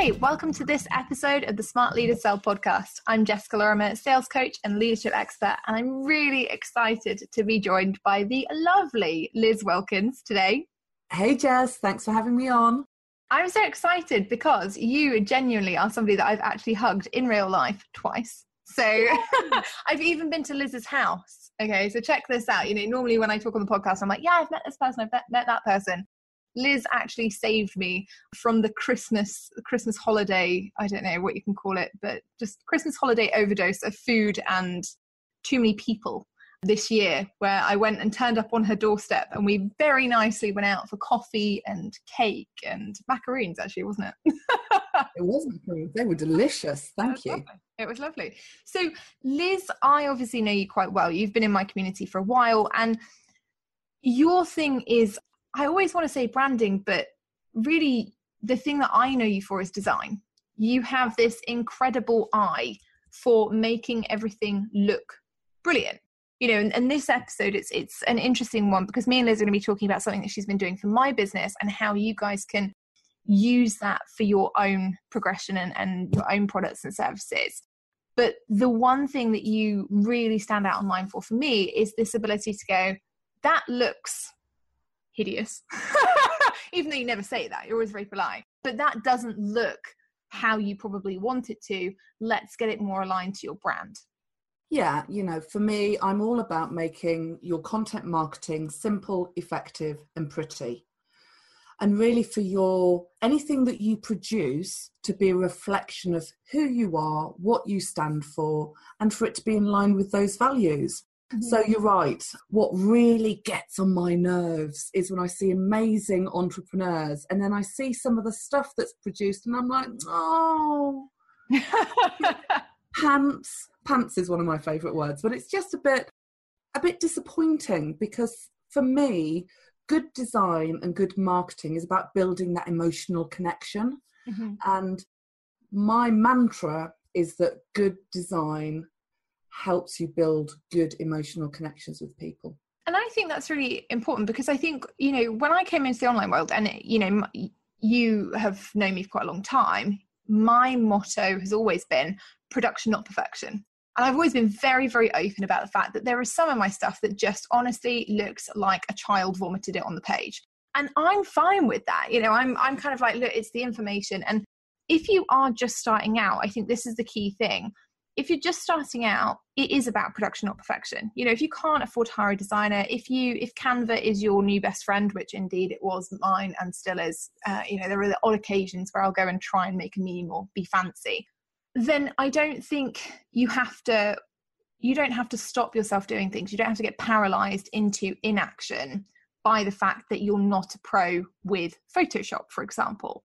Hey, welcome to this episode of the Smart Leaders Sell podcast. I'm Jessica Lorimer, sales coach and leadership expert, and I'm really excited to be joined by the lovely Liz Wilkins today. Hey Jess, thanks for having me on. I'm so excited because you genuinely are somebody that I've actually hugged in real life twice. So I've even been to Liz's house. Okay, so check this out. You know, normally when I talk on the podcast, I'm like, yeah, I've met this person, I've met that person. Liz actually saved me from the Christmas holiday, I don't know what you can call it, but just Christmas holiday overdose of food and too many people this year, where I went and turned up on her doorstep and we very nicely went out for coffee and cake and macaroons, actually, wasn't it? It wasn't. They were delicious. Thank you. Lovely. It was lovely. So Liz, I obviously know you quite well. You've been in my community for a while, and your thing is, I always want to say branding, but really the thing that I know you for is design. You have this incredible eye for making everything look brilliant. You know, and this episode, it's an interesting one because me and Liz are going to be talking about something that she's been doing for my business and how you guys can use that for your own progression and your own products and services. But the one thing that you really stand out online for me is this ability to go, that looks hideous. Even though you never say that, you're always very polite, but that doesn't look how you probably want it to. Let's get it more aligned to your brand. Yeah, you know, for me, I'm all about making your content marketing simple, effective, and pretty. And really for your anything that you produce to be a reflection of who you are, what you stand for, and for it to be in line with those values. So you're right. What really gets on my nerves is when I see amazing entrepreneurs and then I see some of the stuff that's produced and I'm like, oh, pants is one of my favourite words, but it's just a bit disappointing because for me, good design and good marketing is about building that emotional connection. Mm-hmm. And my mantra is that good design helps you build good emotional connections with people. And I think that's really important because I think, you know, when I came into the online world and, you know, you have known me for quite a long time, my motto has always been production, not perfection. And I've always been very, very open about the fact that there is some of my stuff that just honestly looks like a child vomited it on the page. And I'm fine with that. You know, I'm kind of like, look, it's the information. And if you are just starting out, I think this is the key thing. If you're just starting out, it is about production, not perfection. You know, if you can't afford to hire a designer, if Canva is your new best friend, which indeed it was mine and still is, you know, there are the odd occasions where I'll go and try and make a meme or be fancy, then I don't think you don't have to stop yourself doing things. You don't have to get paralyzed into inaction by the fact that you're not a pro with Photoshop, for example.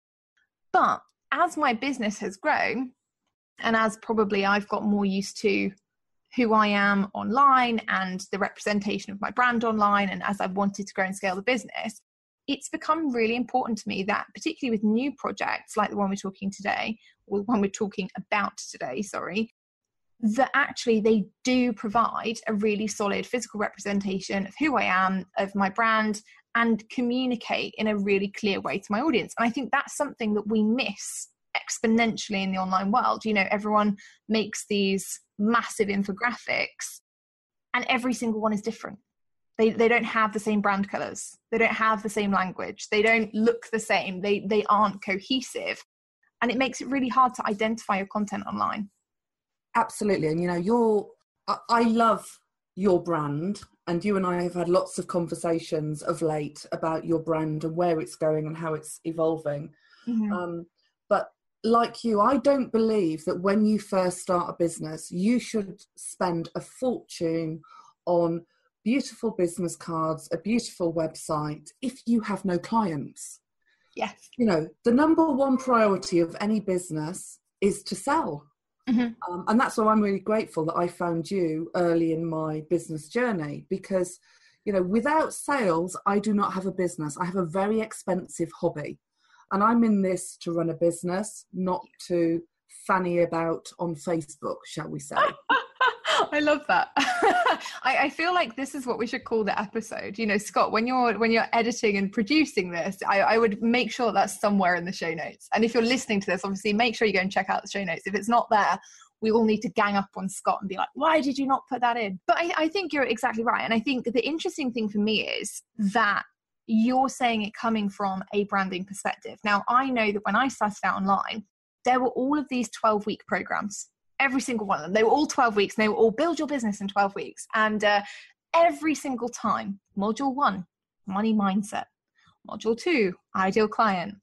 But as my business has grown, and as probably I've got more used to who I am online and the representation of my brand online, and as I've wanted to grow and scale the business, it's become really important to me that, particularly with new projects like the one we're talking about today, that actually they do provide a really solid physical representation of who I am, of my brand, and communicate in a really clear way to my audience. And I think that's something that we miss exponentially in the online world. You know, everyone makes these massive infographics and every single one is different. They don't have the same brand colors. They don't have the same language. They don't look the same. They aren't cohesive. And it makes it really hard to identify your content online. Absolutely. And, you know, I love your brand, and you and I have had lots of conversations of late about your brand and where it's going and how it's evolving. Mm-hmm. But like you, I don't believe that when you first start a business, you should spend a fortune on beautiful business cards, a beautiful website, if you have no clients. Yes. You know, the number one priority of any business is to sell. Mm-hmm. And that's why I'm really grateful that I found you early in my business journey, because, you know, without sales, I do not have a business. I have a very expensive hobby, and I'm in this to run a business, not to fanny about on Facebook, shall we say. I love that. I feel like this is what we should call the episode. You know, Scott, when you're editing and producing this, I would make sure that's somewhere in the show notes. And if you're listening to this, obviously make sure you go and check out the show notes. If it's not there, we all need to gang up on Scott and be like, why did you not put that in? But I think you're exactly right. And I think the interesting thing for me is that you're saying it coming from a branding perspective. Now, I know that when I started out online, there were all of these 12-week programs. Every single one of them. They were all 12 weeks and they were all build your business in 12 weeks. And every single time, module 1, money mindset. Module 2, ideal client.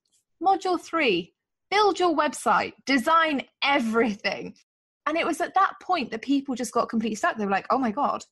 Module 3, build your website, design everything. And it was at that point that people just got completely stuck. They were like, oh my God,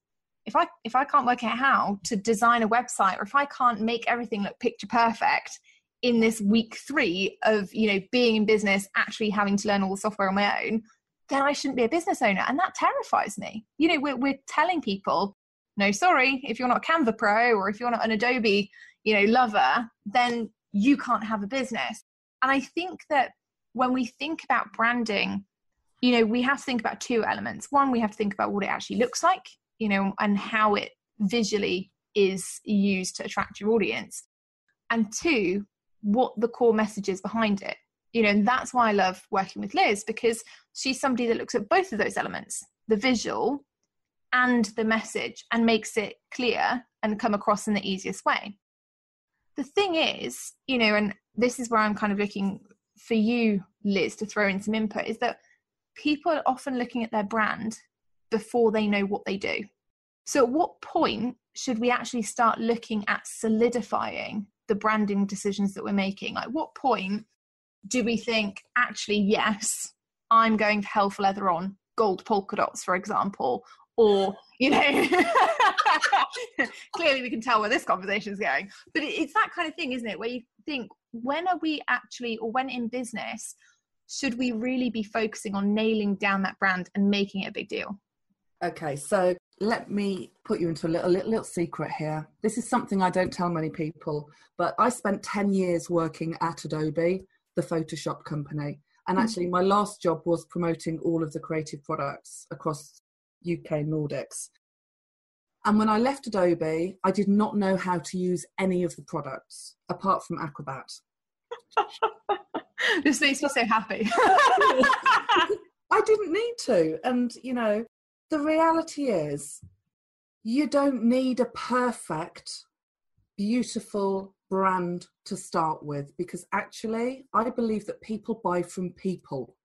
if I can't work out how to design a website, or if I can't make everything look picture perfect in this week 3 of, you know, being in business, actually having to learn all the software on my own, then I shouldn't be a business owner. And that terrifies me. You know, we're telling people, no, sorry, if you're not Canva Pro or if you're not an Adobe, you know, lover, then you can't have a business. And I think that when we think about branding, you know, we have to think about 2 elements. One, we have to think about what it actually looks like, you know, and how it visually is used to attract your audience. And 2, what the core message is behind it. You know, and that's why I love working with Liz, because she's somebody that looks at both of those elements, the visual and the message, and makes it clear and come across in the easiest way. The thing is, you know, and this is where I'm kind of looking for you, Liz, to throw in some input, is that people are often looking at their brand before they know what they do. So at what point should we actually start looking at solidifying the branding decisions that we're making? Like, what point do we think, actually, yes, I'm going for hell for leather on gold polka dots, for example, or, you know, clearly we can tell where this conversation is going, but it's that kind of thing, isn't it? Where you think, when are we actually, or when in business, should we really be focusing on nailing down that brand and making it a big deal? Okay, so let me put you into a little secret here. This is something I don't tell many people, but I spent 10 years working at Adobe, the Photoshop company. And actually my last job was promoting all of the creative products across UK Nordics. And when I left Adobe, I did not know how to use any of the products apart from Acrobat. This makes me so happy. I didn't need to. And, you know, the reality is you don't need a perfect, beautiful brand to start with, because actually I believe that people buy from people.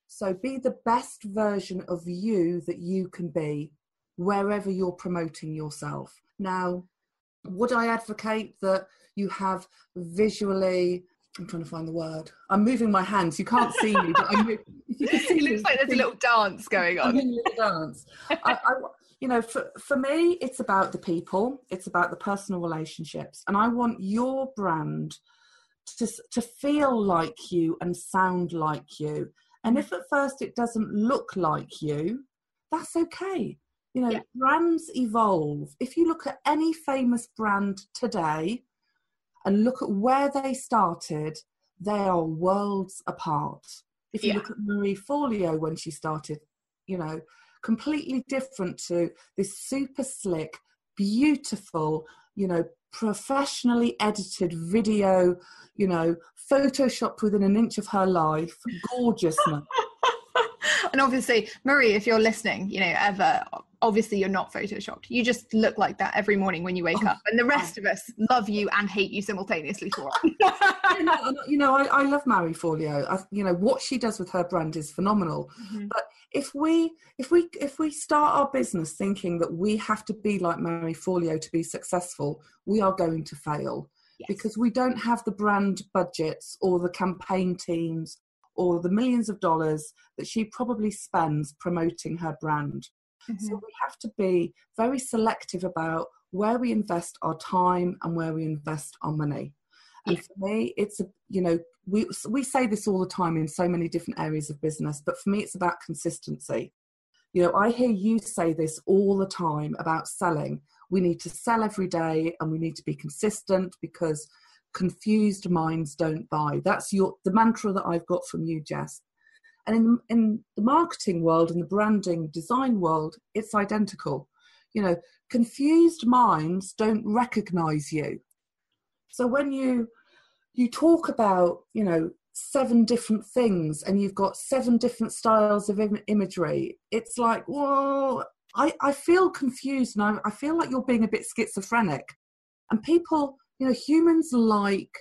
So be the best version of you that you can be wherever you're promoting yourself. Now, would I advocate that you have visually, I'm trying to find the word, I'm moving my hands, you can't see me, but it looks like there's a little dance going on. I'm doing a little dance. You know, for me, it's about the people, it's about the personal relationships, and I want your brand to feel like you and sound like you. And if at first it doesn't look like you, that's okay. You know, brands evolve. If you look at any famous brand today and look at where they started, they are worlds apart. If you look at Marie Forleo when she started, you know, completely different to this super slick, beautiful, you know, professionally edited video, you know, photoshopped within an inch of her life, gorgeousness. And obviously, Marie, if you're listening, you know, ever, obviously you're not photoshopped. You just look like that every morning when you wake up. And the rest of us love you and hate you simultaneously for it. You know, I love Marie Forleo. You know, what she does with her brand is phenomenal. Mm-hmm. But if we start our business thinking that we have to be like Marie Forleo to be successful, we are going to fail. Yes. Because we don't have the brand budgets or the campaign teams or the millions of dollars that she probably spends promoting her brand. Mm-hmm. So we have to be very selective about where we invest our time and where we invest our money. And for me, it's, you know, we say this all the time in so many different areas of business, but for me, it's about consistency. You know, I hear you say this all the time about selling. We need to sell every day and we need to be consistent because confused minds don't buy. That's the mantra that I've got from you, Jess. And in the marketing world and the branding design world, it's identical. You know, confused minds don't recognize you. So when you talk about, you know, 7 different things and you've got 7 different styles of imagery, it's like, well, I feel confused and I feel like you're being a bit schizophrenic. And people, you know, humans like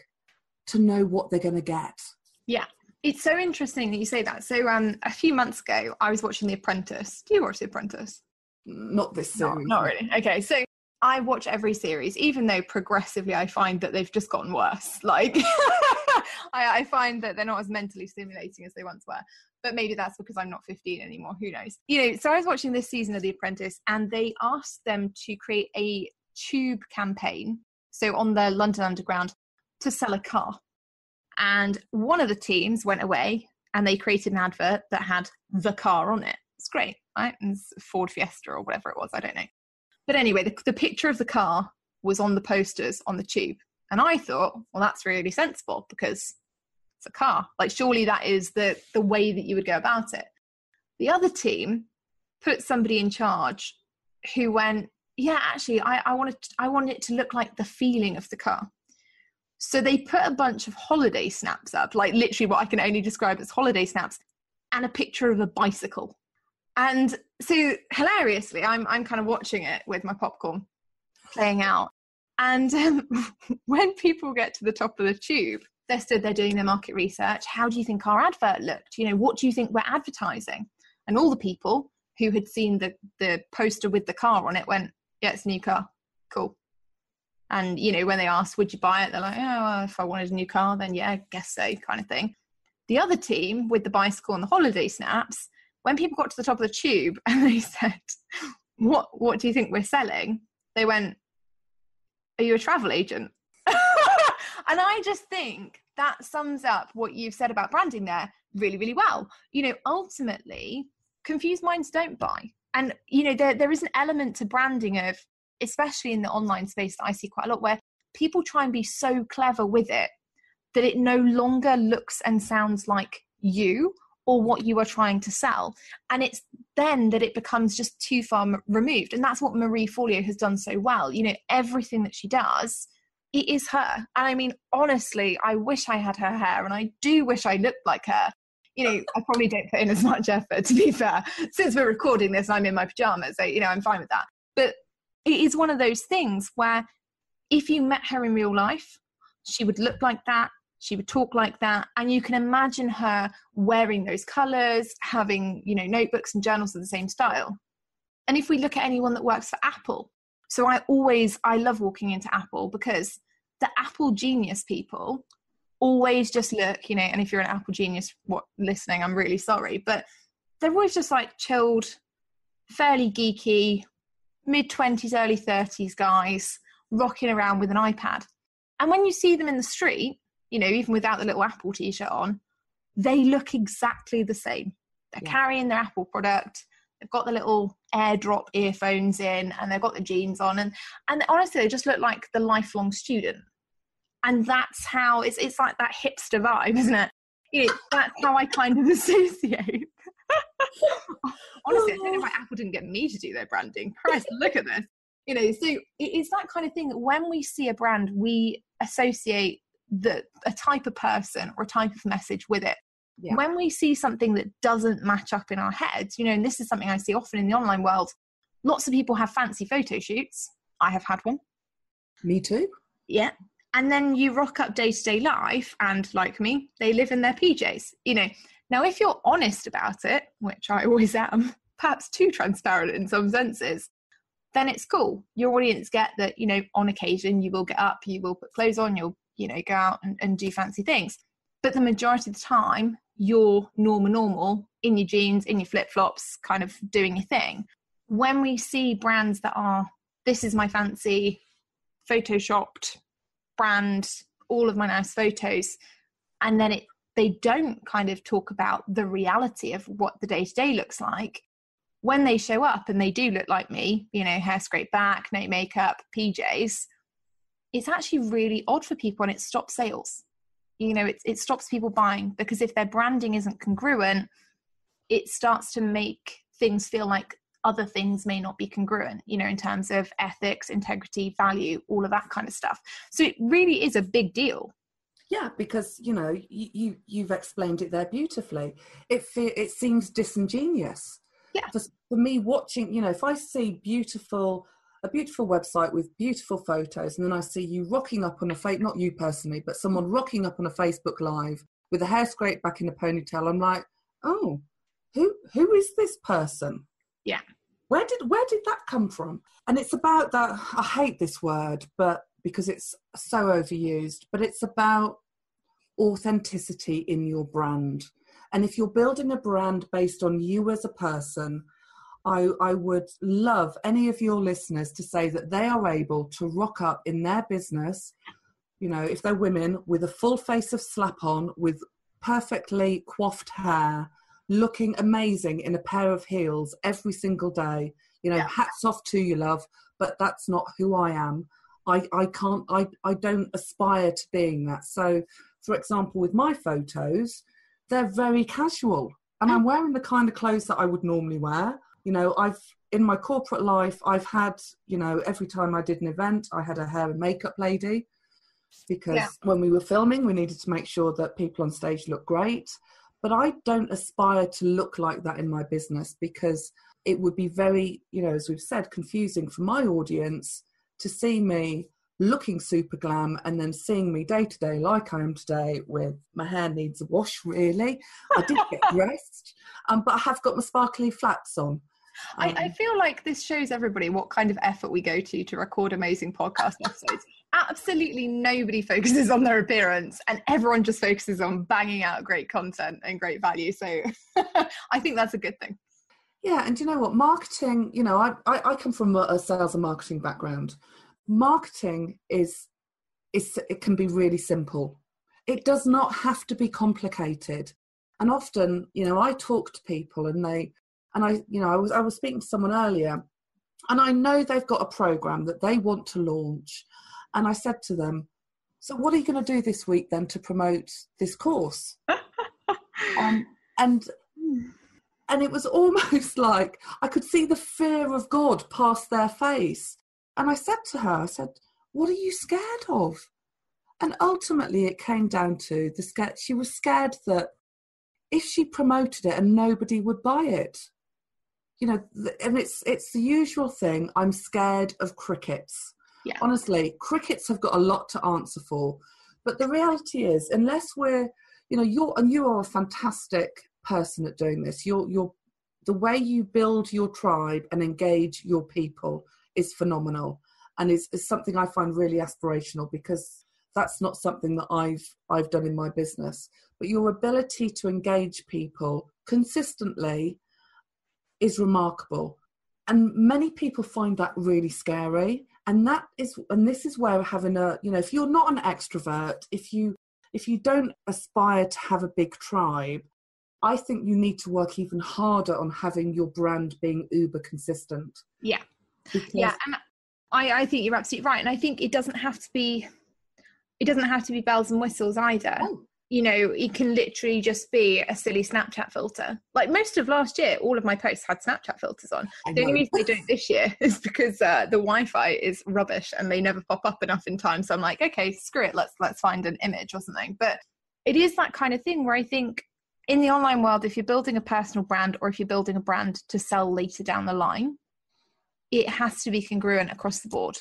to know what they're going to get. Yeah. It's so interesting that you say that. So a few months ago, I was watching The Apprentice. Do you watch The Apprentice? Not this series. Not really. Okay, so I watch every series, even though progressively I find that they've just gotten worse. Like, I find that they're not as mentally stimulating as they once were. But maybe that's because I'm not 15 anymore. Who knows? You know, so I was watching this season of The Apprentice, and they asked them to create a tube campaign, so on the London Underground, to sell a car. And one of the teams went away and they created an advert that had the car on it. It's great, right? It's Ford Fiesta or whatever it was, I don't know. But anyway, the picture of the car was on the posters on the tube. And I thought, well, that's really sensible because it's a car. Like, surely that is the way that you would go about it. The other team put somebody in charge who went, yeah, actually, I want it to look like the feeling of the car. So they put a bunch of holiday snaps up, like literally what I can only describe as holiday snaps, and a picture of a bicycle. And so hilariously, I'm kind of watching it with my popcorn playing out. And when people get to the top of the tube, they're stood there doing their market research. How do you think our advert looked? You know, what do you think we're advertising? And all the people who had seen the poster with the car on it went, yeah, it's a new car. Cool. And, you know, when they asked, would you buy it? They're like, oh, well, if I wanted a new car, then yeah, I guess so, kind of thing. The other team with the bicycle and the holiday snaps, when people got to the top of the tube and they said, what do you think we're selling? They went, are you a travel agent? And I just think that sums up what you've said about branding there really, really well. You know, ultimately, confused minds don't buy. And, you know, there is an element to branding of, especially in the online space that I see quite a lot, where people try and be so clever with it that it no longer looks and sounds like you or what you are trying to sell. And it's then that it becomes just too far removed. And that's what Marie Forleo has done so well. You know, everything that she does, it is her. And I mean, honestly, I wish I had her hair, and I do wish I looked like her. You know, I probably don't put in as much effort, to be fair. Since we're recording this, I'm in my pajamas, so, you know, I'm fine with that. But it is one of those things where if you met her in real life, she would look like that, she would talk like that, and you can imagine her wearing those colours, having, you know, notebooks and journals of the same style. And if we look at anyone that works for Apple, so I love walking into Apple because the Apple genius people always just look, you know, and if you're an Apple genius listening, I'm really sorry, but they're always just like chilled, fairly geeky, mid-20s, early 30s guys rocking around with an iPad. And when you see them in the street, you know, even without the little Apple t-shirt on, they look exactly the same. They're carrying their Apple product, they've got the little AirDrop earphones in, and they've got the jeans on, and honestly, they just look like the lifelong student. And that's how, it's like that hipster vibe, isn't it? You know, that's how I kind of associate. Honestly, I don't know why Apple didn't get me to do their branding. Christ, look at this. You know, so it's that kind of thing that when we see a brand, we associate a type of person or a type of message with it. Yeah. When we see something that doesn't match up in our heads, you know, and this is something I see often in the online world, lots of people have fancy photo shoots. I have had one. Me too. Yeah. And then you rock up day-to-day life, and like me, they live in their PJs, you know. Now, if you're honest about it, which I always am, perhaps too transparent in some senses, then it's cool. Your audience get that, you know, on occasion you will get up, you will put clothes on, you'll, you know, go out and do fancy things. But the majority of the time, you're normal, in your jeans, in your flip-flops, kind of doing your thing. When we see brands that are, this is my fancy, photoshopped brand, all of my nice photos, and then they don't kind of talk about the reality of what the day-to-day looks like. When they show up and they do look like me, you know, hair scraped back, no makeup, PJs, it's actually really odd for people, and it stops sales. You know, it stops people buying, because if their branding isn't congruent, it starts to make things feel like other things may not be congruent, you know, in terms of ethics, integrity, value, all of that kind of stuff. So it really is a big deal. Yeah, because, you know, you've explained it there beautifully. It seems disingenuous. Yeah. For me, watching, you know, if I see a beautiful website with beautiful photos, and then I see you rocking up on not you personally, but someone rocking up on a Facebook Live with a hair scraped back in a ponytail, I'm like, oh, who is this person? Yeah. Where did that come from? And it's about that, I hate this word, but because it's so overused, but it's about authenticity in your brand. And if you're building a brand based on you as a person, I would love any of your listeners to say that they are able to rock up in their business, you know, if they're women, with a full face of slap on, with perfectly coiffed hair, looking amazing in a pair of heels every single day. You know, hats off to you, love, but that's not who I am. I don't aspire to being that. So, for example, with my photos, they're very casual, and I'm wearing the kind of clothes that I would normally wear. You know, in my corporate life, I've had, you know, every time I did an event, I had a hair and makeup lady, because when we were filming, we needed to make sure that people on stage looked great. But I don't aspire to look like that in my business, because it would be very, you know, as we've said, confusing for my audience to see me looking super glam and then seeing me day to day like I am today, with my hair needs a wash, really. I did get dressed, but I have got my sparkly flats on. I feel like this shows everybody what kind of effort we go to record amazing podcast episodes. Absolutely nobody focuses on their appearance, and everyone just focuses on banging out great content and great value. So I think that's a good thing. Yeah, and you know what? Marketing, you know, I come from a sales and marketing background. Marketing it can be really simple. It does not have to be complicated. And often, you know, I talk to people I was speaking to someone earlier, and I know they've got a program that they want to launch. And I said to them, so what are you going to do this week then to promote this course? And it was almost like I could see the fear of God past their face. And I said to her, what are you scared of? And ultimately it came down to she was scared that if she promoted it and nobody would buy it, you know, and it's the usual thing. I'm scared of crickets. Yeah. Honestly, crickets have got a lot to answer for. But the reality is, unless we're, you know, you are a fantastic person at doing this. You're the way you build your tribe and engage your people is phenomenal, and is something I find really aspirational, because that's not something that I've done in my business. But your ability to engage people consistently is remarkable, and many people find that really scary. And this is where having if you're not an extrovert, if you don't aspire to have a big tribe, I think you need to work even harder on having your brand being uber consistent. Yeah. And I think you're absolutely right. And I think it doesn't have to be bells and whistles either. Oh. You know, it can literally just be a silly Snapchat filter. Like most of last year, all of my posts had Snapchat filters on. The only reason they don't this year is because the Wi-Fi is rubbish and they never pop up enough in time. So I'm like, okay, screw it. Let's find an image or something. But it is that kind of thing where I think in the online world, if you're building a personal brand, or if you're building a brand to sell later down the line, it has to be congruent across the board.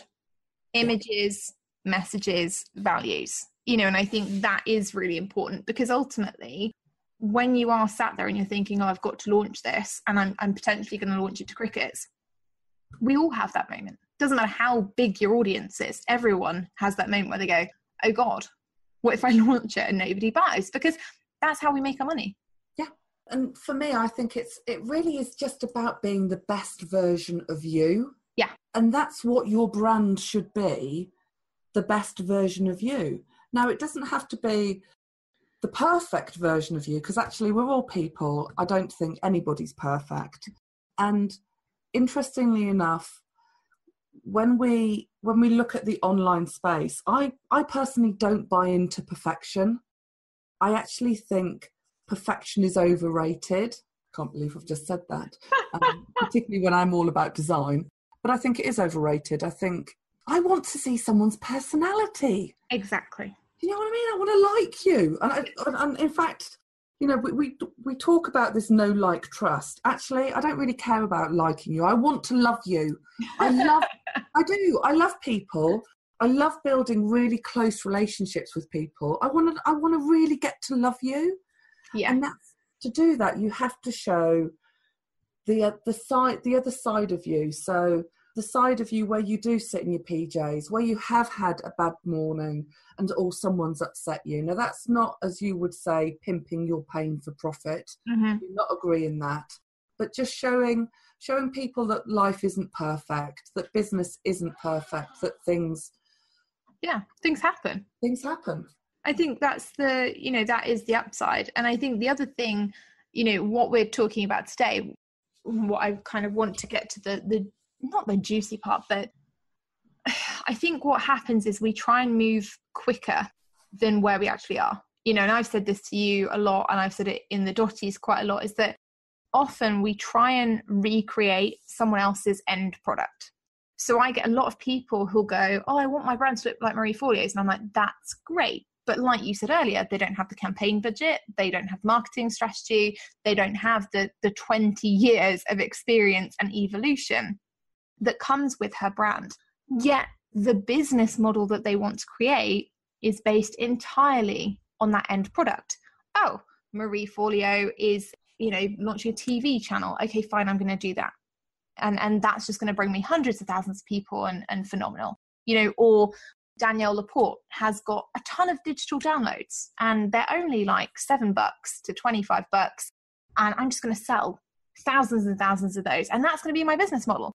Images, messages, values. You know, and I think that is really important, because ultimately when you are sat there and you're thinking, oh, I've got to launch this and I'm potentially going to launch it to crickets, we all have that moment. Doesn't matter how big your audience is. Everyone has that moment where they go, oh God, what if I launch it and nobody buys? Because that's how we make our money. Yeah. And for me, I think it really is just about being the best version of you. Yeah. And that's what your brand should be, the best version of you. Now, it doesn't have to be the perfect version of you, because actually we're all people. I don't think anybody's perfect. And interestingly enough, when we look at the online space, I personally don't buy into perfection. I actually think perfection is overrated. Can't believe I've just said that. Particularly when I'm all about design. But I think it is overrated. I think I want to see someone's personality. Exactly. You know what I mean? I want to like you. And in fact, you know, we talk about this no like trust. Actually, I don't really care about liking you. I want to love you. I do. I love people. I love building really close relationships with people. I want to really get to love you. Yeah. And to do that, you have to show the other side of you. So the side of you where you do sit in your PJs, where you have had a bad morning or someone's upset you. Now, that's not, as you would say, pimping your pain for profit. Mm-hmm. You're not agreeing that. But just showing people that life isn't perfect, that business isn't perfect, that things happen. Things happen. I think that's that is the upside. And I think the other thing, what we're talking about today, what I kind of want to get to the not the juicy part, but I think what happens is we try and move quicker than where we actually are. And I've said this to you a lot, and I've said it in the Dotties quite a lot, is that often we try and recreate someone else's end product. So I get a lot of people who'll go, oh, I want my brand to look like Marie Forleo's. And I'm like, that's great. But like you said earlier, they don't have the campaign budget. They don't have marketing strategy. They don't have the 20 years of experience and evolution that comes with her brand. Yet the business model that they want to create is based entirely on that end product. Oh, Marie Forleo is, launching a TV channel. Okay, fine, I'm going to do that. And that's just going to bring me hundreds of thousands of people and phenomenal. Or Danielle Laporte has got a ton of digital downloads and they're only like $7 to $25. And I'm just going to sell thousands and thousands of those. And that's going to be my business model.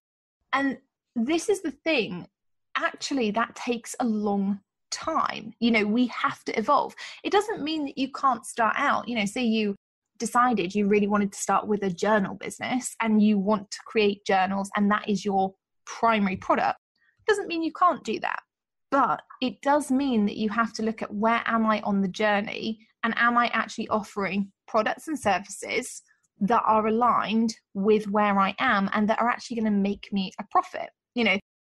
And this is the thing, actually, that takes a long time. We have to evolve. It doesn't mean that you can't start out, say you decided you really wanted to start with a journal business and you want to create journals and that is your primary product. It doesn't mean you can't do that. But it does mean that you have to look at where am I on the journey and am I actually offering products and services that are aligned with where I am and that are actually going to make me a profit,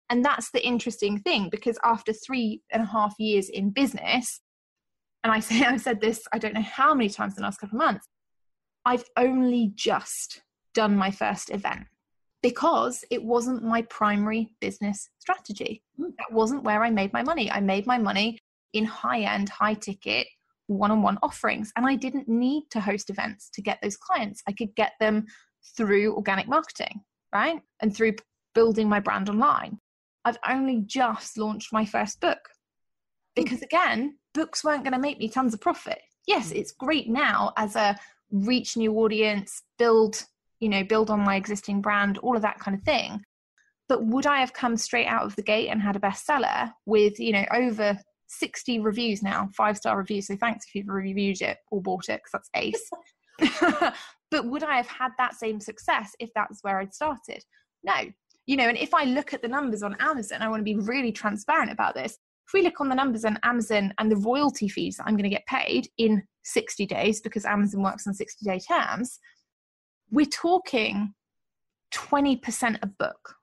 and that's the interesting thing, because after 3.5 years in business, and I've said this, I don't know how many times in the last couple of months, I've only just done my first event because it wasn't my primary business strategy. That wasn't where I made my money. I made my money in high-end, high-ticket, one-on-one offerings. And I didn't need to host events to get those clients. I could get them through organic marketing, right? And through building my brand online. I've only just launched my first book because, again, books weren't going to make me tons of profit. Yes, it's great now as a reach new audience, build on my existing brand, all of that kind of thing. But would I have come straight out of the gate and had a bestseller with, over 60 reviews now, 5-star reviews? So thanks if you've reviewed it or bought it, because that's ace. But would I have had that same success if that's where I'd started? No. And if I look at the numbers on Amazon, I want to be really transparent about this. If we look on the numbers on Amazon and the royalty fees that I'm going to get paid in 60 days, because Amazon works on 60-day terms, we're talking 20% a book.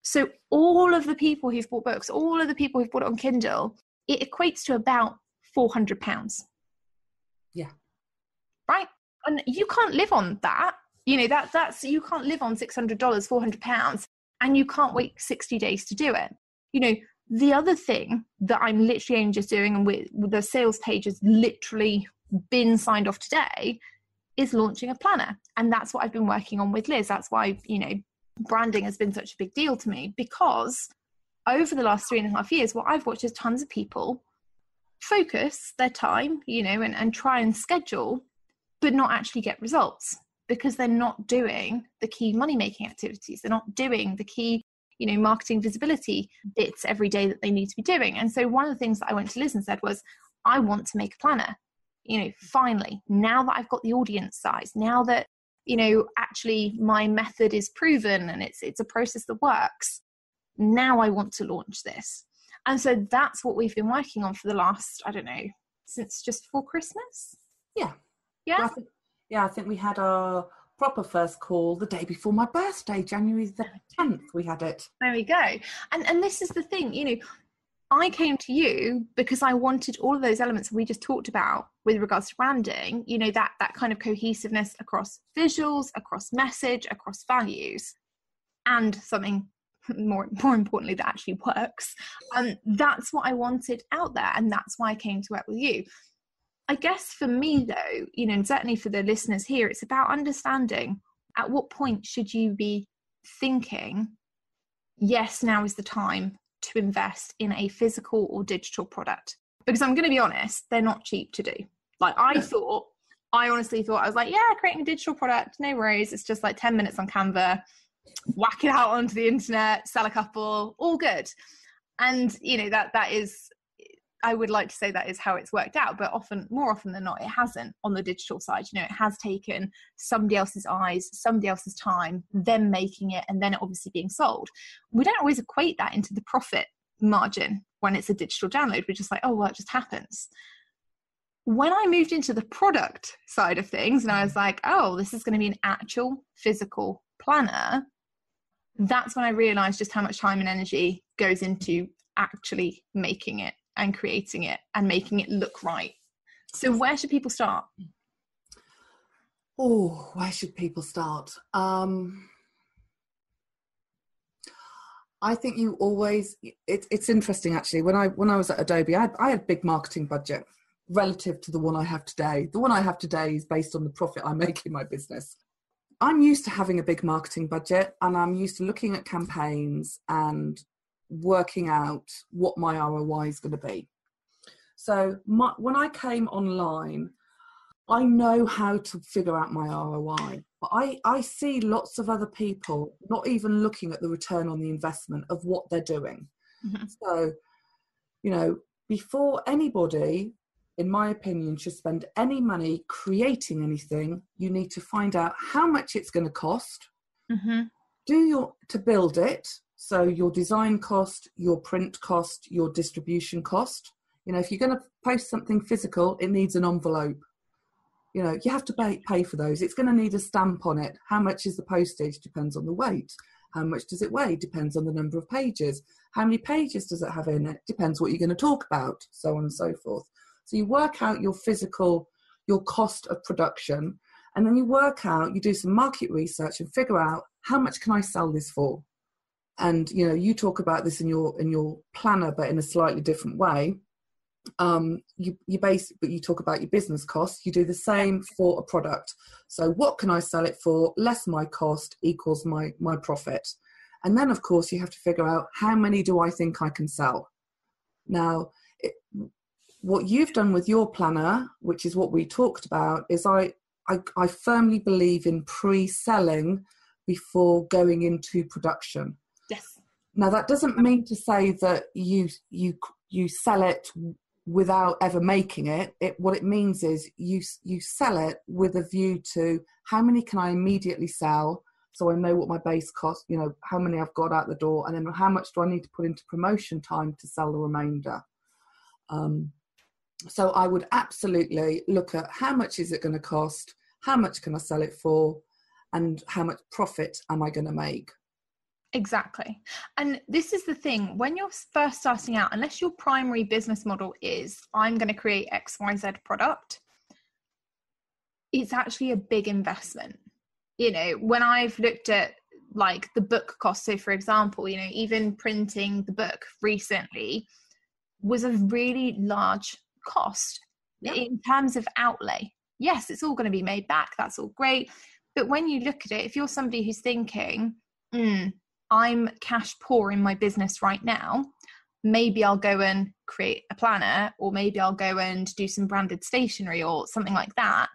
So all of the people who've bought books, all of the people who've bought it on Kindle, it equates to about £400. Yeah. Right? And you can't live on that. That's you can't live on $600, £400, and you can't wait 60 days to do it. The other thing that I'm literally only just doing, and with the sales page has literally been signed off today, is launching a planner. And that's what I've been working on with Liz. That's why, branding has been such a big deal to me, because over the last 3.5 years, what I've watched is tons of people focus their time, and try and schedule, but not actually get results because they're not doing the key money-making activities. They're not doing the key, marketing visibility bits every day that they need to be doing. And so one of the things that I went to Liz and said was, I want to make a planner. Finally, now that I've got the audience size, now that, actually my method is proven and it's a process that works, now I want to launch this. And so that's what we've been working on for the last, since just before Christmas. Yeah. Yeah. Well, I think we had our proper first call the day before my birthday, January the 10th, we had it. There we go. And this is the thing, you know, I came to you because I wanted all of those elements we just talked about with regards to branding, you know, that kind of cohesiveness across visuals, across message, across values, and something more importantly that actually works. And that's what I wanted out there. And that's why I came to work with you. I guess for me though, you know, and certainly for the listeners here, it's about understanding at what point should you be thinking, yes, now is the time to invest in a physical or digital product. Because I'm going to be honest, they're not cheap to do. Like I honestly thought, I was like, yeah, creating a digital product, no worries. It's just like 10 minutes on Canva, whack it out onto the internet, sell a couple, all good. And, you know, that is, I would like to say that is how it's worked out, but more often than not, it hasn't on the digital side. You know, it has taken somebody else's eyes, somebody else's time, them making it, and then it obviously being sold. We don't always equate that into the profit margin when it's a digital download. We're just like, oh, well, it just happens. When I moved into the product side of things and I was like, oh, this is going to be an actual physical planner, that's when I realized just how much time and energy goes into actually making it and creating it and making it look right. So where should people start? Oh, where should people start? I think you always, it's interesting actually. When I was at Adobe, I had a big marketing budget relative to the one I have today. The one I have today is based on the profit I make in my business. I'm used to having a big marketing budget, and I'm used to looking at campaigns and working out what my ROI is going to be. So when I came online, I know how to figure out my ROI. But I see lots of other people not even looking at the return on the investment of what they're doing. Mm-hmm. So, you know, before anybody, in my opinion, should spend any money creating anything, you need to find out how much it's going to cost, mm-hmm. to build it. So your design cost, your print cost, your distribution cost. You know, if you're going to post something physical, it needs an envelope. You know, you have to pay for those. It's going to need a stamp on it. How much is the postage? Depends on the weight. How much does it weigh? Depends on the number of pages. How many pages does it have in it? Depends what you're going to talk about, so on and so forth. So you work out your cost of production, and then you do some market research and figure out how much can I sell this for? And, you know, you talk about this in your planner, but in a slightly different way. You talk about your business costs. You do the same for a product. So what can I sell it for? Less my cost equals my profit. And then, of course, you have to figure out how many do I think I can sell? Now, what you've done with your planner, which is what we talked about, is I firmly believe in pre-selling before going into production. Yes. Now, that doesn't mean to say that you sell it without ever making it. What it means is you sell it with a view to how many can I immediately sell, so I know what my base cost, you know, how many I've got out the door, and then how much do I need to put into promotion time to sell the remainder. So I would absolutely look at how much is it going to cost, how much can I sell it for, and how much profit am I going to make. Exactly. And this is the thing, when you're first starting out, unless your primary business model is, I'm going to create XYZ product, it's actually a big investment. You know, when I've looked at like the book cost, so for example, you know, even printing the book recently was a really large cost in terms of outlay. Yes, it's all going to be made back. That's all great. But when you look at it, if you're somebody who's thinking, I'm cash poor in my business right now, maybe I'll go and create a planner, or maybe I'll go and do some branded stationery or something like that.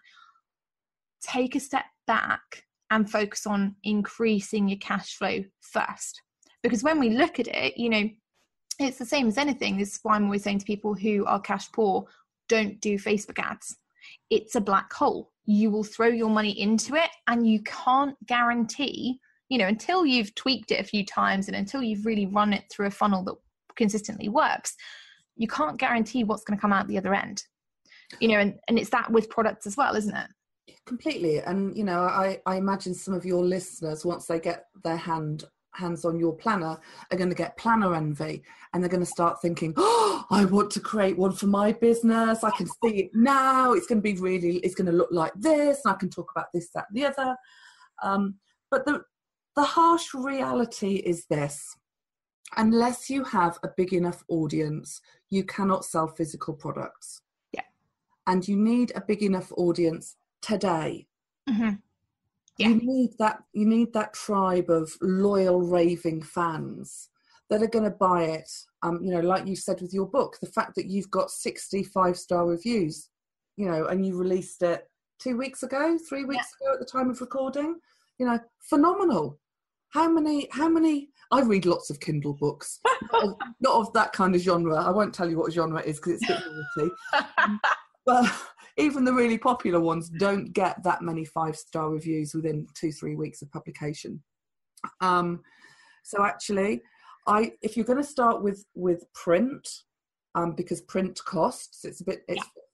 Take a step back and focus on increasing your cash flow first. Because when we look at it, you know, it's the same as anything. This is why I'm always saying to people who are cash poor, don't do Facebook ads. It's a black hole. You will throw your money into it, and you can't guarantee, you know, until you've tweaked it a few times and until you've really run it through a funnel that consistently works, you can't guarantee what's going to come out the other end. You know, and it's that with products as well, isn't it? Completely. And, you know, I imagine some of your listeners, once they get their hands on your planner, are going to get planner envy, and they're going to start thinking, oh, I want to create one for my business. I can see it now. It's going to look like this, and I can talk about this, that, and the other. But the harsh reality is this: unless you have a big enough audience, you cannot sell physical products. Yeah. And you need a big enough audience today. Mm-hmm. Yeah. You need that tribe of loyal raving fans that are going to buy it. You know, like you said with your book, the fact that you've got 60 5-star reviews, you know, and you released it 3 weeks ago at the time of recording, you know, phenomenal. How many, I read lots of Kindle books, not of that kind of genre. I won't tell you what genre it is because it's a bit naughty. But even the really popular ones don't get that many 5-star reviews within 2-3 weeks of publication. So actually, if you're going to start with print, because print costs, it's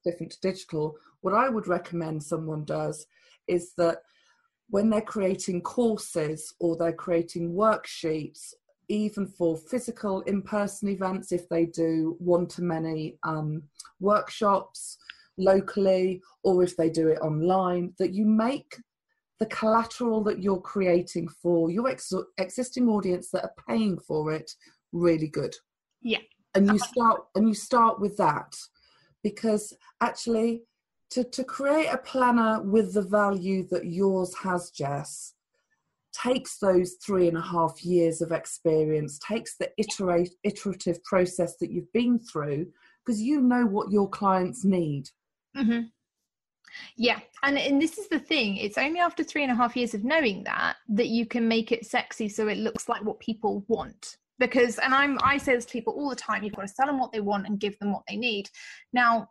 different to digital. What I would recommend someone does is that when they're creating courses or they're creating worksheets, even for physical in-person events, if they do one-to-many workshops locally, or if they do it online, that you make the collateral that you're creating for your existing audience that are paying for it really good. Yeah. And you start with that, because actually to create a planner with the value that yours has, Jess, takes those 3.5 years of experience, takes the iterative process that you've been through, because you know what your clients need. Mm-hmm. Yeah, and this is the thing, it's only after 3.5 years of knowing that you can make it sexy so it looks like what people want. Because, and I say this to people all the time, you've got to sell them what they want and give them what they need. Now,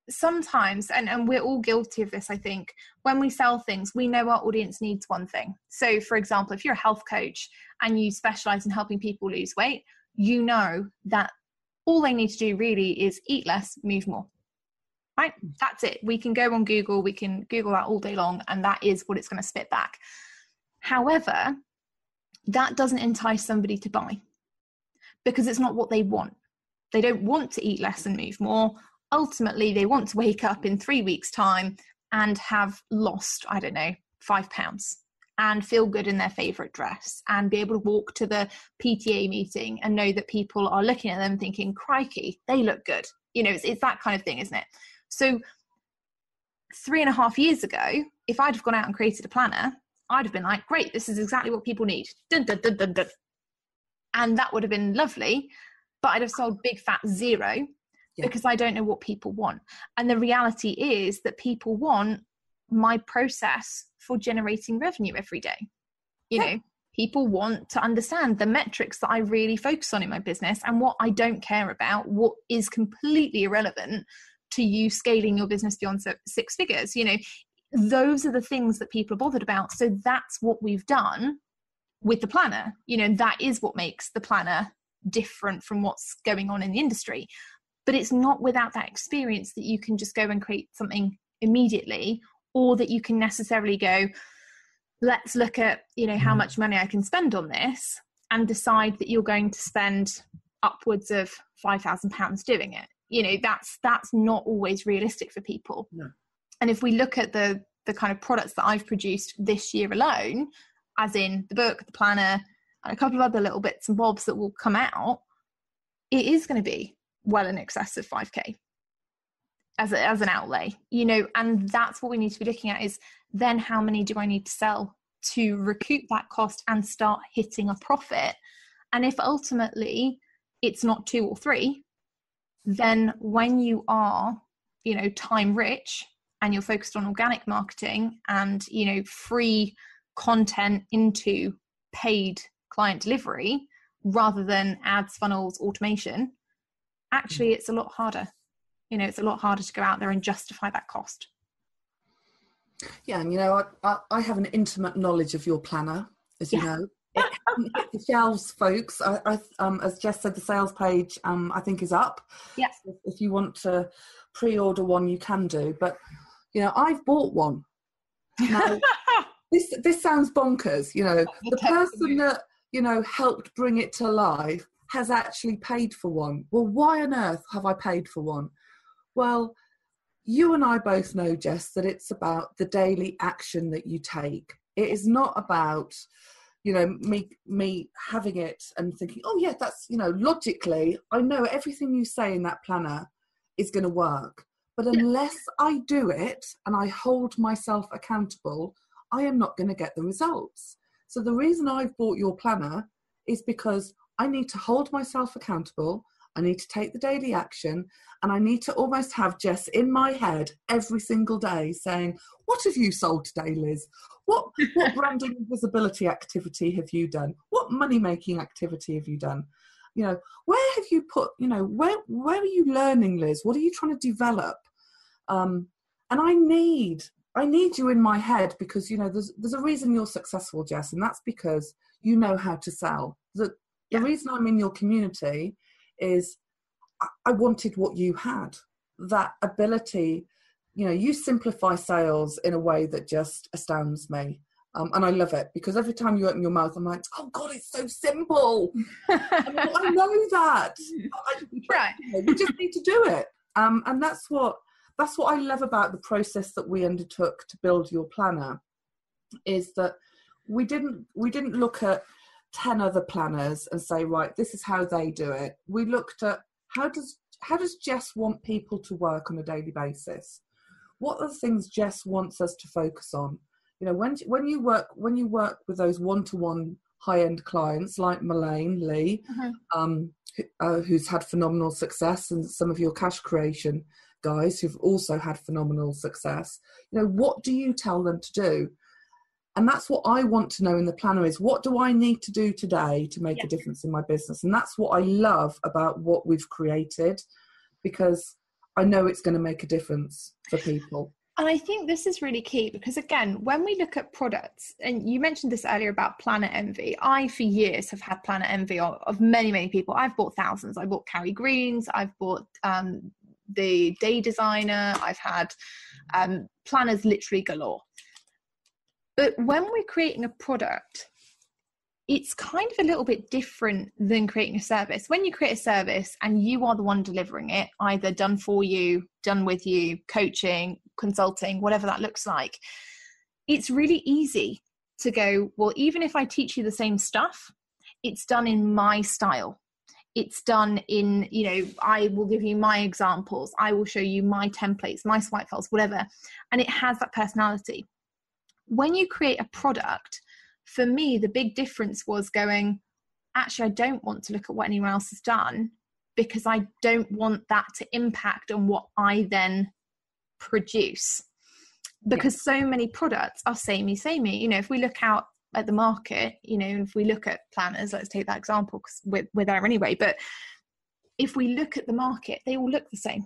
sometimes, and we're all guilty of this, I think, when we sell things, we know our audience needs one thing. So for example, if you're a health coach and you specialize in helping people lose weight, you know that all they need to do really is eat less, move more. Right? That's it. We can go on Google, we can Google that all day long, and that is what it's going to spit back. However, that doesn't entice somebody to buy, because it's not what they want. They don't want to eat less and move more. Ultimately, they want to wake up in 3 weeks' time and have lost, 5 pounds, and feel good in their favorite dress, and be able to walk to the PTA meeting and know that people are looking at them thinking, crikey, they look good. You know, it's that kind of thing, isn't it? So 3.5 years ago, if I'd have gone out and created a planner, I'd have been like, great, this is exactly what people need. Dun, dun, dun, dun, dun. And that would have been lovely, but I'd have sold big fat zero, because I don't know what people want. And the reality is that people want my process for generating revenue every day. You know, people want to understand the metrics that I really focus on in my business, and what I don't care about, what is completely irrelevant to you scaling your business beyond 6 figures. You know, those are the things that people are bothered about. So that's what we've done with the planner. You know, that is what makes the planner different from what's going on in the industry. But it's not without that experience that you can just go and create something immediately, or that you can necessarily go, let's look at, you know, how much money I can spend on this, and decide that you're going to spend upwards of £5,000 doing it. You know, that's not always realistic for people. No. And if we look at the kind of products that I've produced this year alone, as in the book, the planner, and a couple of other little bits and bobs that will come out, it is going to be well in excess of 5k as an outlay, you know. And that's what we need to be looking at, is then how many do I need to sell to recoup that cost and start hitting a profit? And if ultimately it's not 2 or 3, then when you are, you know, time rich and you're focused on organic marketing and, you know, free content into paid client delivery rather than ads, funnels, automation, actually it's a lot harder. You know, it's a lot harder to go out there and justify that cost. Yeah, and you know, I have an intimate knowledge of your planner, as you know. It hasn't hit the shelves, folks. As Jess said, the sales page I think is up. Yes. If you want to pre-order one, you can do. But You know, I've bought one. Now, this sounds bonkers. You know, the person that, you know, helped bring it to life has actually paid for one. Well, why on earth have I paid for one? Well, you and I both know, Jess, that it's about the daily action that you take. It is not about, you know, me having it and thinking, oh yeah, that's, you know, logically, I know everything you say in that planner is going to work. But unless I do it and I hold myself accountable, I am not going to get the results. So the reason I've bought your planner is because I need to hold myself accountable. I need to take the daily action, and I need to almost have Jess in my head every single day saying, what have you sold today, Liz? What branding and visibility activity have you done? What money-making activity have you done? You know, where have you put, you know, where are you learning, Liz? What are you trying to develop? And I need you in my head because, you know, there's a reason you're successful, Jess, and that's because you know how to sell. The reason I'm in your community is I wanted what you had, that ability. You know, you simplify sales in a way that just astounds me. And I love it because every time you open your mouth, I'm like, oh God, it's so simple. I know that. Right. We just need to do it. And that's what I love about the process that we undertook to build your planner, is that we didn't look at 10 other planners and say, right, this is how they do it. We looked at how does Jess want people to work on a daily basis? What are the things Jess wants us to focus on? You know, when you work with those one-to-one high-end clients like Melaine Lee, who's had phenomenal success, and some of your cash creation guys who've also had phenomenal success, you know, what do you tell them to do? And that's what I want to know in the planner is, what do I need to do today to make a difference in my business? And that's what I love about what we've created, because I know it's going to make a difference for people. And I think this is really key because, again, when we look at products, and you mentioned this earlier about planner envy, I for years have had planner envy of many, many people. I've bought thousands. I bought Carrie Green's, I've bought the Day Designer, I've had planners literally galore. But when we're creating a product, it's kind of a little bit different than creating a service. When you create a service and you are the one delivering it, either done for you, done with you, coaching, consulting, whatever that looks like, it's really easy to go, well, even if I teach you the same stuff, it's done in my style. It's done in, you know, I will give you my examples. I will show you my templates, my swipe files, whatever. And it has that personality. When you create a product, for me, the big difference was going, actually, I don't want to look at what anyone else has done because I don't want that to impact on what I then produce. Because so many products are samey. You know, if we look out at the market, you know, if we look at planners, let's take that example because we're there anyway. But if we look at the market, they all look the same.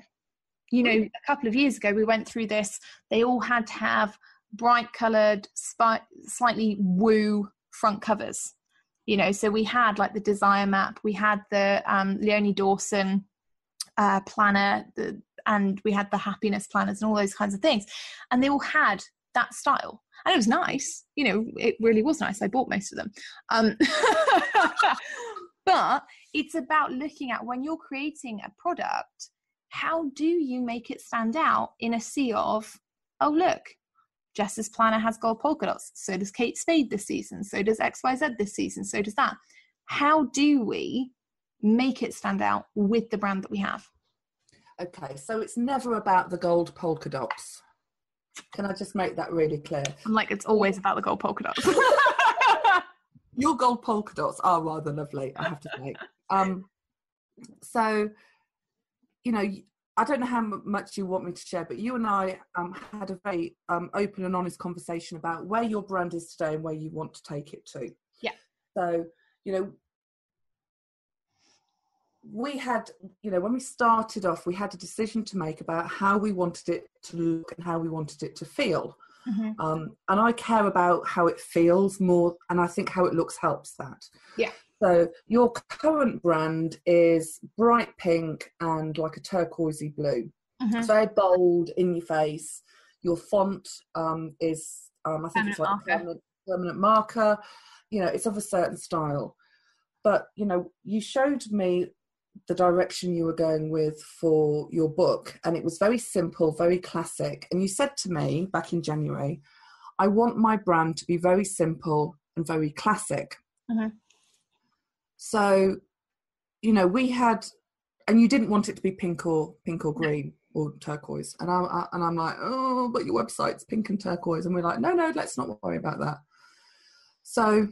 You know, a couple of years ago, we went through this. They all had to have bright coloured, slightly woo front covers, you know. So we had like the Desire Map, we had the Leonie Dawson planner, and we had the Happiness planners and all those kinds of things, and they all had that style, and it was nice, you know, it really was nice. I bought most of them. But it's about looking at, when you're creating a product, how do you make it stand out in a sea of, oh look, Jess's planner has gold polka dots, so does Kate Spade this season, so does XYZ this season, so does that. How do we make it stand out with the brand that we have? Okay, so it's never about the gold polka dots. Can I just make that really clear? I'm like, it's always about the gold polka dots. Your gold polka dots are rather lovely, I have to say. So, you know, I don't know how much you want me to share, but you and I had a very open and honest conversation about where your brand is today and where you want to take it to. Yeah. So, you know, we had, you know, when we started off, we had a decision to make about how we wanted it to look and how we wanted it to feel. And I care about how it feels more, and I think how it looks helps that. Yeah. So your current brand is bright pink and like a turquoisey blue. So very bold, in your face. Your font is, I think it's like a permanent marker. You know, it's of a certain style. But, you know, you showed me the direction you were going with for your book, and it was very simple, very classic. And you said to me back in January, I want my brand to be very simple and very classic. Mm-hmm. So, you know, we had, and you didn't want it to be pink or green or turquoise. And I'm like, oh, but your website's pink and turquoise. And we're like, no, let's not worry about that. So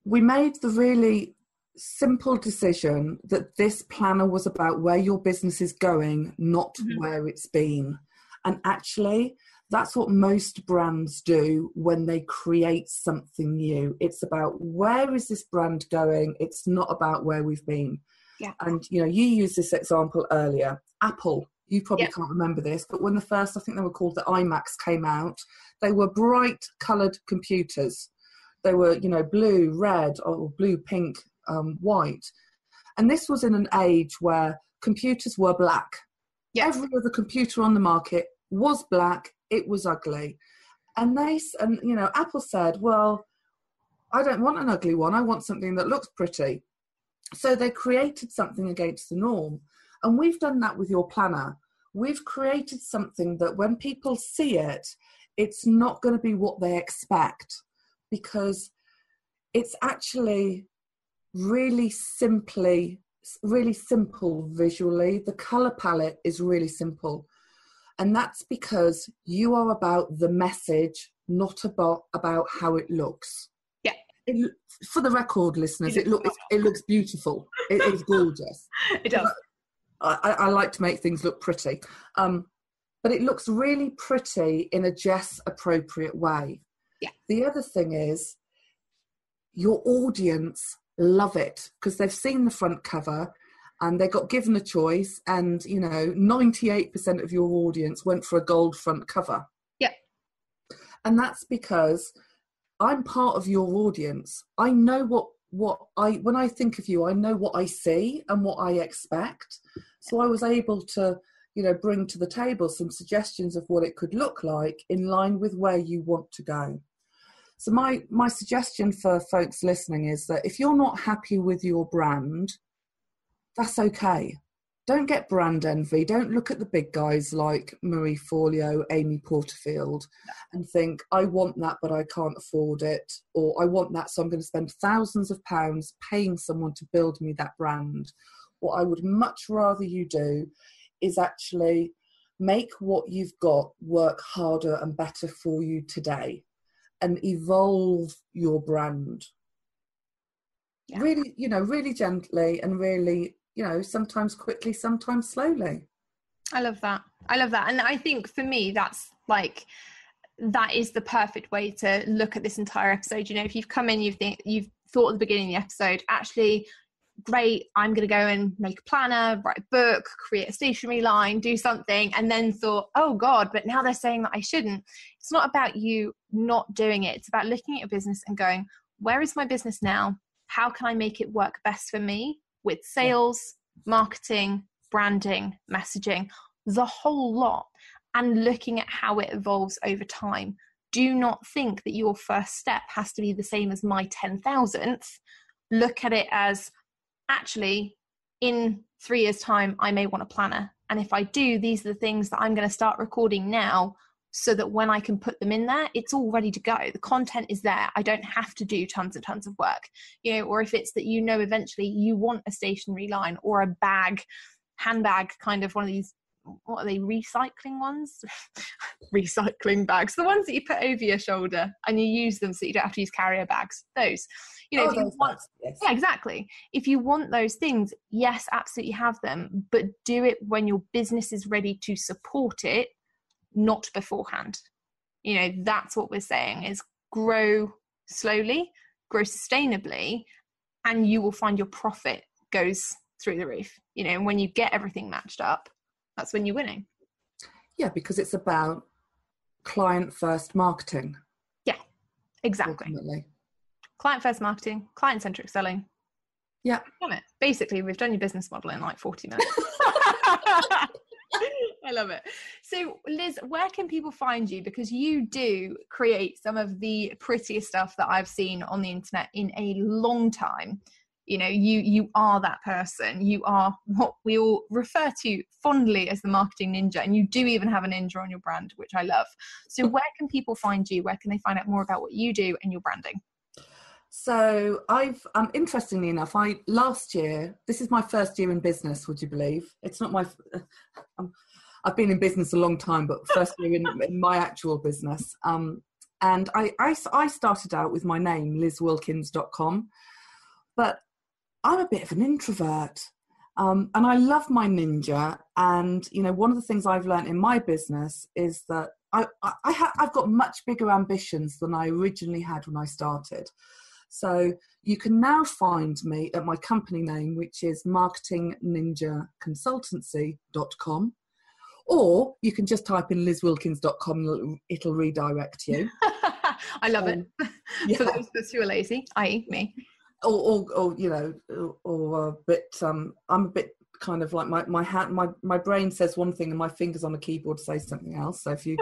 we made the really simple decision that this planner was about where your business is going, not where it's been. And actually, that's what most brands do when they create something new. It's about where is this brand going? It's not about where we've been. Yeah. And, you know, you used this example earlier. Apple, you probably can't remember this, but when the first, I think they were called the iMacs, came out, they were bright coloured computers. They were, you know, blue, red, or blue, pink, white. And this was in an age where computers were black. Yeah. Every other computer on the market was black. It was ugly. And you know, Apple said, well, I don't want an ugly one. I want something that looks pretty. So they created something against the norm. And we've done that with your planner. We've created something that when people see it, it's not going to be what they expect, because it's actually really simple visually. The color palette is really simple. And that's because you are about the message, not about how it looks. Yeah. For the record, listeners, it looks beautiful. It is gorgeous. It does. I like to make things look pretty. But it looks really pretty in a Jess appropriate way. Yeah. The other thing is your audience love it because they've seen the front cover and they got given a choice, and, you know, 98% of your audience went for a gold front cover. Yeah. And that's because I'm part of your audience. I know when I think of you, I know what I see and what I expect. So I was able to, you know, bring to the table some suggestions of what it could look like in line with where you want to go. So my suggestion for folks listening is that if you're not happy with your brand, that's okay. Don't get brand envy. Don't look at the big guys like Marie Forleo, Amy Porterfield, and think, I want that, but I can't afford it. Or I want that, so I'm going to spend thousands of pounds paying someone to build me that brand. What I would much rather you do is actually make what you've got work harder and better for you today and evolve your brand. Yeah. Really, you know, really gently and really, you know, sometimes quickly, sometimes slowly. I love that. And I think for me, that is the perfect way to look at this entire episode. You know, if you've come in, you've thought at the beginning of the episode, actually, great, I'm going to go and make a planner, write a book, create a stationery line, do something, and then thought, oh God, but now they're saying that I shouldn't. It's not about you not doing it. It's about looking at your business and going, where is my business now? How can I make it work best for me with sales, marketing, branding, messaging, the whole lot, and looking at how it evolves over time. Do not think that your first step has to be the same as my 10,000th. Look at it as, actually, in 3 years' time, I may want a planner. And if I do, these are the things that I'm going to start recording now so that when I can put them in there, it's all ready to go. The content is there. I don't have to do tons and tons of work, you know, or if it's that, you know, eventually you want a stationery line or a handbag, kind of one of these, what are they, recycling ones? Recycling bags, the ones that you put over your shoulder and you use them so you don't have to use carrier bags. Those, you know, if you want, yes. Yeah, exactly. If you want those things, yes, absolutely have them, but do it when your business is ready to support it, not beforehand. You know, that's what we're saying is grow slowly, grow sustainably, and you will find your profit goes through the roof. You know, and when you get everything matched up, that's when you're winning. Yeah, because it's about client first marketing. Yeah, exactly. Ultimately. Client first marketing, client centric selling. Yeah. We've done it. Basically, we've done your business model in like 40 minutes. I love it. So Liz, where can people find you? Because you do create some of the prettiest stuff that I've seen on the internet in a long time. You know, you are that person. You are what we all refer to fondly as the marketing ninja, and you do even have a ninja on your brand, which I love. So where can people find you? Where can they find out more about what you do and your branding? So interestingly enough, last year, this is my first year in business, would you believe? It's not I've been in business a long time, but first year in my actual business. And I started out with my name, lizwilkins.com, but I'm a bit of an introvert, and I love my ninja. And, you know, one of the things I've learned in my business is that I've got much bigger ambitions than I originally had when I started. So you can now find me at my company name, which is marketingninjaconsultancy.com, or you can just type in lizwilkins.com, it'll redirect you. I love it. Yeah. For those of us who are lazy, i.e. me. Or you know, or a bit, I'm a bit kind of like my brain says one thing and my fingers on the keyboard say something else. So if you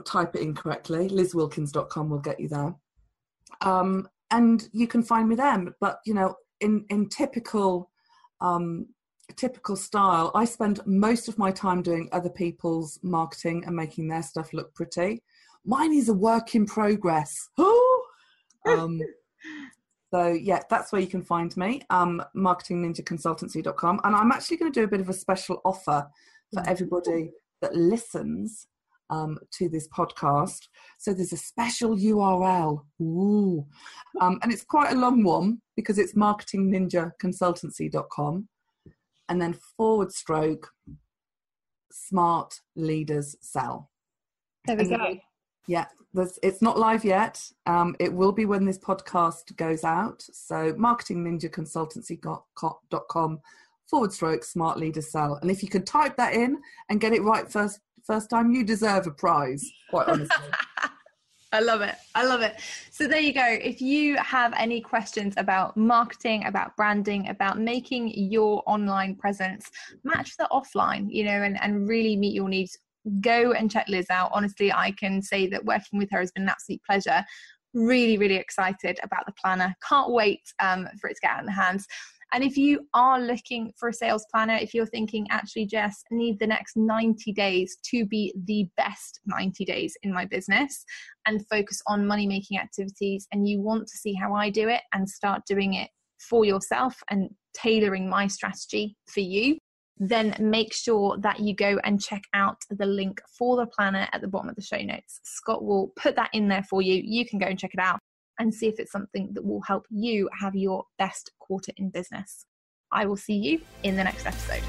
type it incorrectly, lizwilkins.com will get you there. And you can find me there. But, you know, in typical style, I spend most of my time doing other people's marketing and making their stuff look pretty. Mine is a work in progress. So yeah, that's where you can find me, marketingninjaconsultancy.com. And I'm actually going to do a bit of a special offer for everybody that listens to this podcast. So there's a special URL. Ooh. And it's quite a long one because it's marketingninjaconsultancy.com and then / smart leaders sell. There we go. Yeah, it's not live yet. It will be when this podcast goes out. So marketingninjaconsultancy.com / smart leaders sell. And if you can type that in and get it right first time, you deserve a prize, quite honestly. I love it. I love it. So there you go. If you have any questions about marketing, about branding, about making your online presence match the offline, you know, and really meet your needs, go and check Liz out. Honestly, I can say that working with her has been an absolute pleasure. Really, really excited about the planner. Can't wait for it to get out in the hands. And if you are looking for a sales planner, if you're thinking, actually, Jess, I need the next 90 days to be the best 90 days in my business and focus on money-making activities, and you want to see how I do it and start doing it for yourself and tailoring my strategy for you, then make sure that you go and check out the link for the planner at the bottom of the show notes. Scott will put that in there for you. You can go and check it out and see if it's something that will help you have your best quarter in business. I will see you in the next episode.